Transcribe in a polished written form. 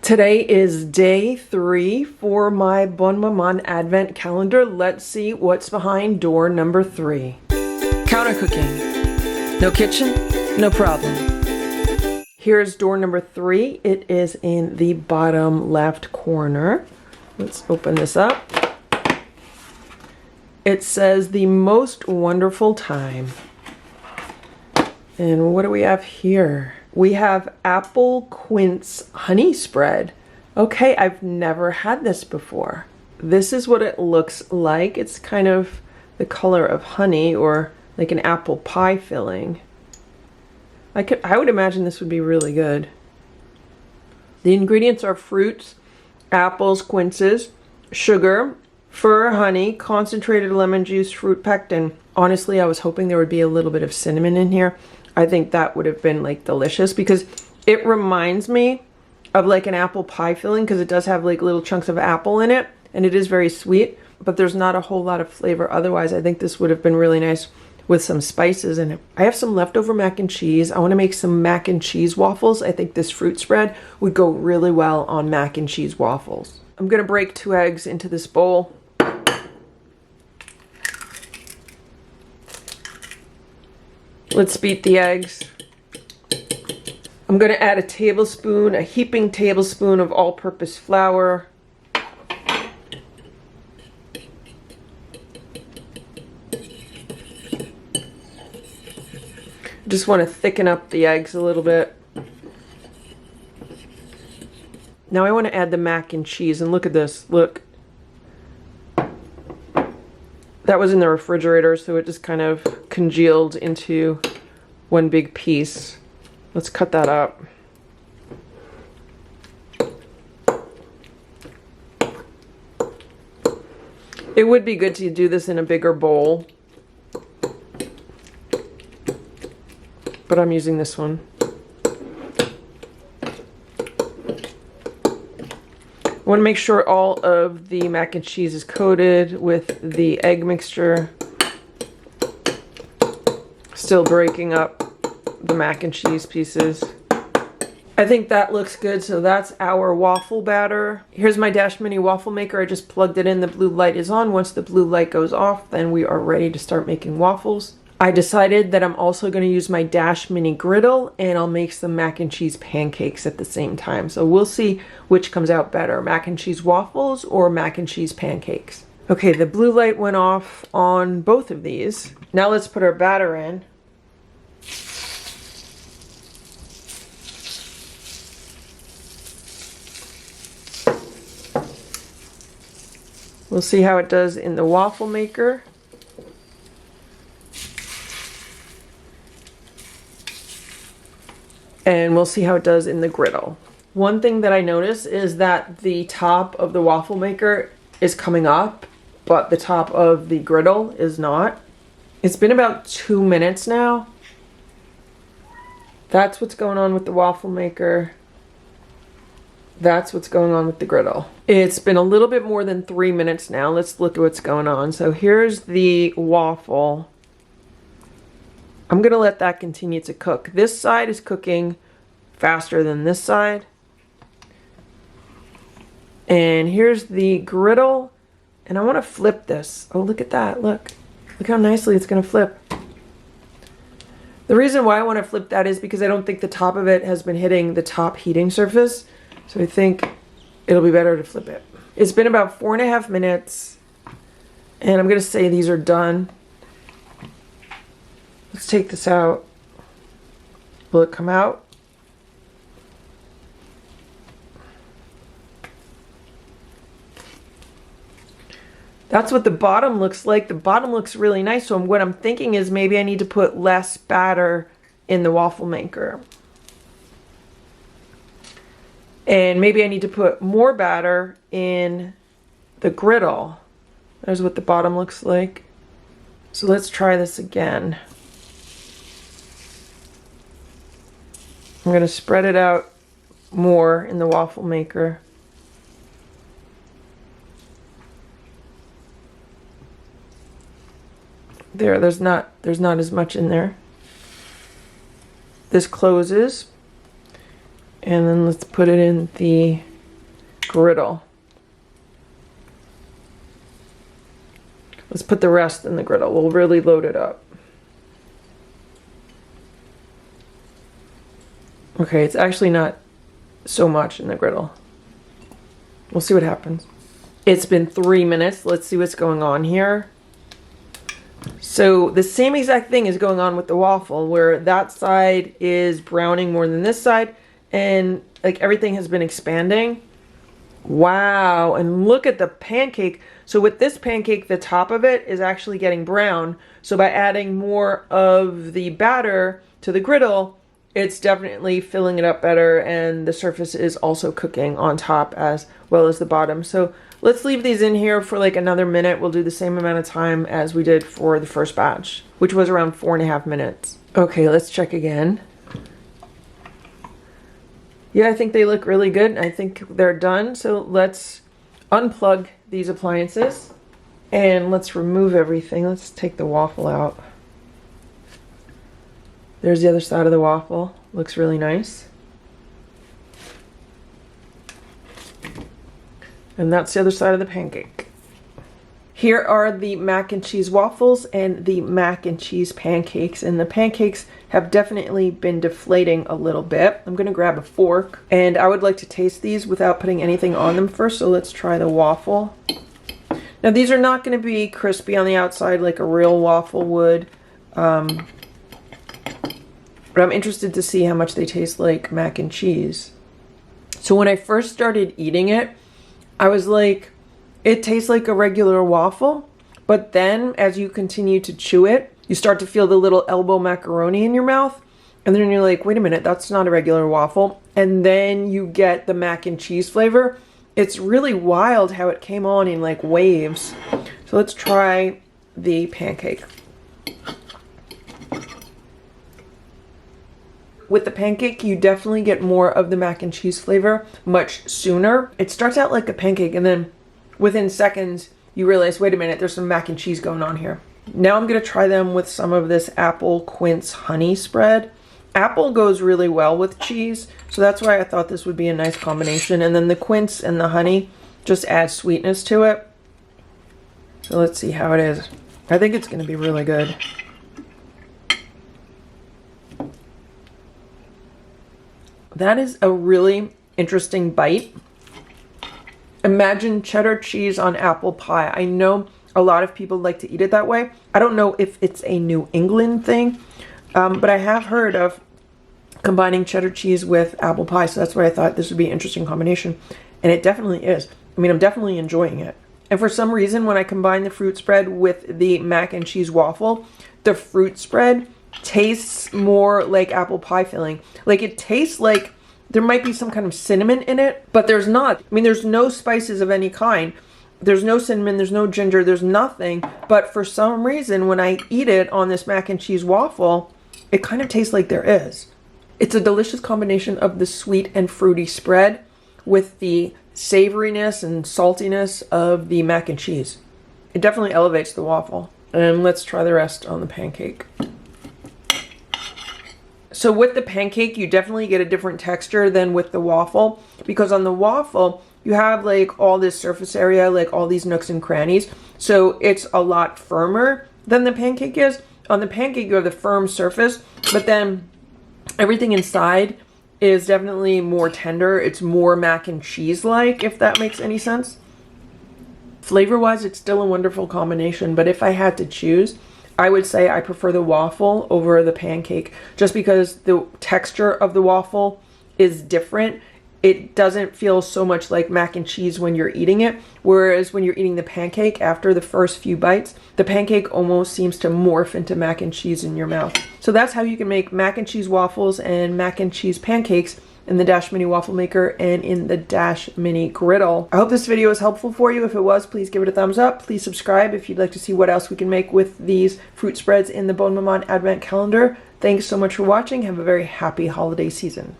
Today is day 3 for my Bonne Maman advent calendar. Let's see what's behind door number 3. Counter cooking. No kitchen, no problem. Here's door number 3. It is in the bottom left corner. Let's open this up. It says the most wonderful time. And what do we have here? We have apple quince honey spread. Okay, I've never had this before. This is what it looks like. It's kind of the color of honey or like an apple pie filling. I would imagine this would be really good. The ingredients are fruits, apples, quinces, sugar, fir honey, concentrated lemon juice, fruit pectin. Honestly, I was hoping there would be a little bit of cinnamon in here. I think that would have been like delicious because it reminds me of like an apple pie filling because it does have like little chunks of apple in it and it is very sweet, but there's not a whole lot of flavor. Otherwise, I think this would have been really nice with some spices in it. I have some leftover mac and cheese. I want to make some mac and cheese waffles. I think this fruit spread would go really well on mac and cheese waffles. I'm going to break 2 eggs into this bowl. Let's beat the eggs. I'm going to add a heaping tablespoon of all-purpose flour. Just want to thicken up the eggs a little bit. Now I want to add the mac and cheese, and look at this. Look. That was in the refrigerator, so it just kind of congealed into one big piece. Let's cut that up. It would be good to do this in a bigger bowl, but I'm using this one. I want to make sure all of the mac and cheese is coated with the egg mixture. Still breaking up the mac and cheese pieces. I think that looks good, so that's our waffle batter. Here's my Dash Mini waffle maker. I just plugged it in. The blue light is on. Once the blue light goes off, then we are ready to start making waffles. I decided that I'm also going to use my Dash Mini Griddle and I'll make some mac and cheese pancakes at the same time. So we'll see which comes out better, mac and cheese waffles or mac and cheese pancakes. Okay, the blue light went off on both of these. Now let's put our batter in. We'll see how it does in the waffle maker. And we'll see how it does in the griddle. One thing that I notice is that the top of the waffle maker is coming up, but the top of the griddle is not. It's been about 2 minutes now. That's what's going on with the waffle maker. That's what's going on with the griddle. It's been a little bit more than 3 minutes now. Let's look at what's going on. So here's the waffle. I'm going to let that continue to cook. This side is cooking faster than this side. And here's the griddle. And I want to flip this. Oh, look at that. Look. Look how nicely it's going to flip. The reason why I want to flip that is because I don't think the top of it has been hitting the top heating surface. So I think it'll be better to flip it. It's been about 4.5 minutes. And I'm going to say these are done. Let's take this out. Will it come out? That's what the bottom looks like. The bottom looks really nice. So what I'm thinking is maybe I need to put less batter in the waffle maker. And maybe I need to put more batter in the griddle. There's what the bottom looks like. So let's try this again. I'm going to spread it out more in the waffle maker. There's not as much in there. This closes. And then let's put it in the griddle. Let's put the rest in the griddle. We'll really load it up. Okay, it's actually not so much in the griddle. We'll see what happens. It's been 3 minutes. Let's see what's going on here. So the same exact thing is going on with the waffle, where that side is browning more than this side, and like everything has been expanding. Wow, and look at the pancake. So with this pancake, the top of it is actually getting brown. So by adding more of the batter to the griddle, it's definitely filling it up better, and the surface is also cooking on top as well as the bottom. So let's leave these in here for like another minute. We'll do the same amount of time as we did for the first batch, which was around 4.5 minutes. Okay, let's check again. Yeah, I think they look really good. I think they're done. So let's unplug these appliances and let's remove everything. Let's take the waffle out. There's the other side of the waffle. Looks really nice. And that's the other side of the pancake. Here are the mac and cheese waffles and the mac and cheese pancakes. And the pancakes have definitely been deflating a little bit. I'm gonna grab a fork, and I would like to taste these without putting anything on them first. So let's try the waffle. Now these are not gonna be crispy on the outside like a real waffle would. But I'm interested to see how much they taste like mac and cheese. So when I first started eating it, I was like, it tastes like a regular waffle. But then as you continue to chew it, you start to feel the little elbow macaroni in your mouth. And then you're like, wait a minute, that's not a regular waffle. And then you get the mac and cheese flavor. It's really wild how it came on in like waves. So let's try the pancake. With the pancake, you definitely get more of the mac and cheese flavor much sooner. It starts out like a pancake, and then within seconds, you realize, wait a minute, there's some mac and cheese going on here. Now I'm going to try them with some of this apple quince honey spread. Apple goes really well with cheese, so that's why I thought this would be a nice combination. And then the quince and the honey just add sweetness to it. So let's see how it is. I think it's going to be really good. That is a really interesting bite. Imagine cheddar cheese on apple pie. I know a lot of people like to eat it that way. I don't know if it's a New England thing, but I have heard of combining cheddar cheese with apple pie, so that's why I thought this would be an interesting combination. And it definitely is. I mean, I'm definitely enjoying it. And for some reason, when I combine the fruit spread with the mac and cheese waffle, the fruit spread tastes more like apple pie filling. Like, it tastes like there might be some kind of cinnamon in it, but there's not. I mean, there's no spices of any kind. There's no cinnamon, there's no ginger, there's nothing. But for some reason, when I eat it on this mac and cheese waffle, it kind of tastes like there is. It's a delicious combination of the sweet and fruity spread with the savoriness and saltiness of the mac and cheese. It definitely elevates the waffle. And let's try the rest on the pancake. So with the pancake, you definitely get a different texture than with the waffle, because on the waffle, you have like all this surface area, like all these nooks and crannies. So it's a lot firmer than the pancake is. On the pancake, you have the firm surface, but then everything inside is definitely more tender. It's more mac and cheese-like, if that makes any sense. Flavor-wise, it's still a wonderful combination, but if I had to choose, I would say I prefer the waffle over the pancake, just because the texture of the waffle is different. It doesn't feel so much like mac and cheese when you're eating it, whereas when you're eating the pancake, after the first few bites, the pancake almost seems to morph into mac and cheese in your mouth. So that's how you can make mac and cheese waffles and mac and cheese pancakes in the Dash Mini Waffle Maker and in the Dash Mini Griddle. I hope this video was helpful for you. If it was, please give it a thumbs up. Please subscribe if you'd like to see what else we can make with these fruit spreads in the Bonne Maman Advent Calendar. Thanks so much for watching. Have a very happy holiday season.